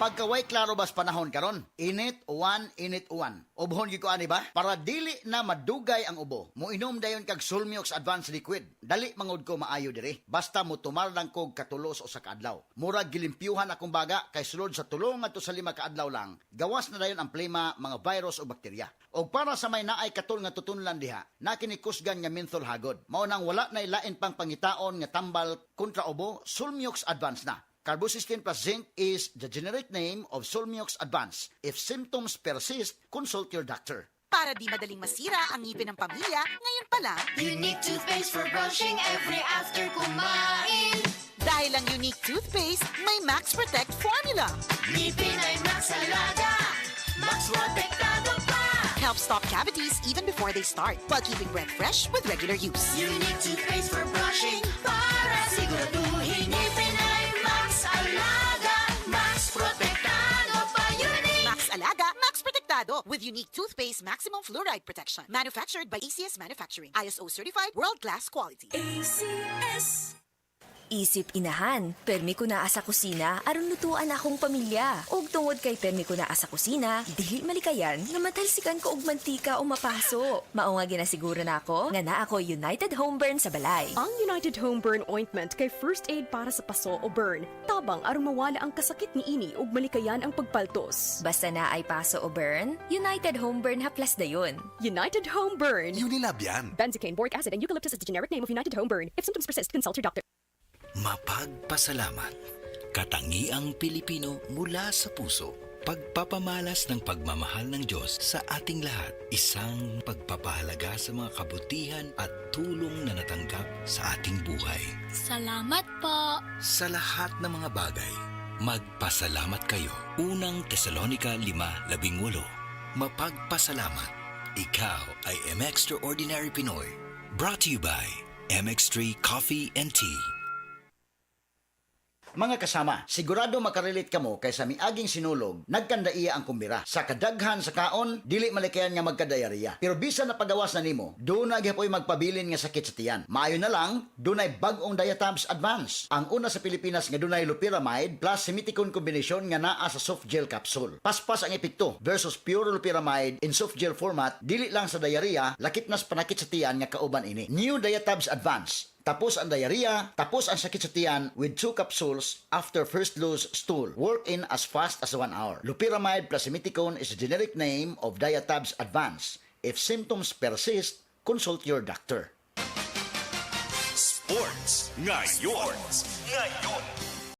Pagkaway klaro bas panahon karon, init uwan. Ubhon gyud ko ani ba? Para dili na madugay ang ubo. Moinom dayon kag Sulmiox Advanced Liquid. Dali mangod ko maayo diri. Basta mo tumar lang kog katulos o sa kaadlaw. Murag gilimpyuhan akong baga kay sulod sa tulong ngadto sa 5 kaadlaw lang. Gawas na dayon ang plema, mga virus o bakterya. Og para sa may naay katul nga tutunlan diha, na kinikusgan nga menthol hagod. Mao nang wala nay lain pang pangitaon nga tambal kontra ubo, Sulmiox Advanced na. Carbocysteine plus zinc is the generic name of Sulmiox Advanced. If symptoms persist, consult your doctor. Para di madaling masira ang ngipin ng pamilya, ngayon pa lang, Unique toothpaste for brushing every after kumain. dahil ang unique toothpaste, may Max Protect formula. Ngipin ay Max Alaga, Max Protektado pa. Helps stop cavities even before they start, while keeping breath fresh with regular use. Unique toothpaste for brushing para siguraduhin ngipin ay Max Alaga, Max Protektado pa. Unique. Max Alaga, Max Protectado with unique toothpaste maximum fluoride protection. Manufactured by ACS Manufacturing. ISO certified world-class quality. ACS. Isip inahan, permi ko naa sa kusina, aron lutuan akong pamilya. Og tungod kay permi ko naa sa kusina, dili malikayan nga matalsikan ko og mantika o mapaso. Mao nga ginasiguro na ako nga naa ako United Home Burn sa balay. Ang United Home Burn Ointment kay first aid para sa paso o burn. Tabang aron mawala ang kasakit ni ini ug malikayan ang pagpaltos. Basta na ay paso o burn, United Home Burn haplas dayon. United Home Burn. Unilab yan. Benzocaine, boric acid, and eucalyptus is the generic name of United Home Burn. If symptoms persist, consult your doctor. Mapagpasalamat. Katangiang Pilipino mula sa puso. Pagpapamalas ng pagmamahal ng Diyos sa ating lahat. Isang pagpapahalaga sa mga kabutihan at tulong na natanggap sa ating buhay. Salamat po. Sa lahat ng mga bagay, magpasalamat kayo. Unang Tesalonica 5:18. Mapagpasalamat. Ikaw ay M-Extraordinary Pinoy. Brought to you by MX3 Coffee and Tea. Mga kasama, sigurado makarelate kamo kay sa miaging sinulog, nagkandaiya ang kumbira. Sa kadaghan sa kaon, dili malikayan nga magkadayariya. Pero bisan na pagawas na nimo, doon na gyapon magpabilin nga sakit sa tiyan. Maayo na lang, dunay bag-ong Diatabs Advance. Ang una sa Pilipinas nga dunay loperamide plus simiticone kombinasyon nga naa sa soft gel capsule. Paspas ang epekto versus pure loperamide in soft gel format, dili lang sa diarrhea, lakit nas panakit sa tiyan nga kauban ini. New Diatabs Advance. Tapos ang diarrhea, tapos ang sakit sa tiyan with 2 capsules after first loose stool. Work in as fast as 1 hour. Loperamide plus simiticone is the generic name of Diatabs Advance. If symptoms persist, consult your doctor. Sports ngayon.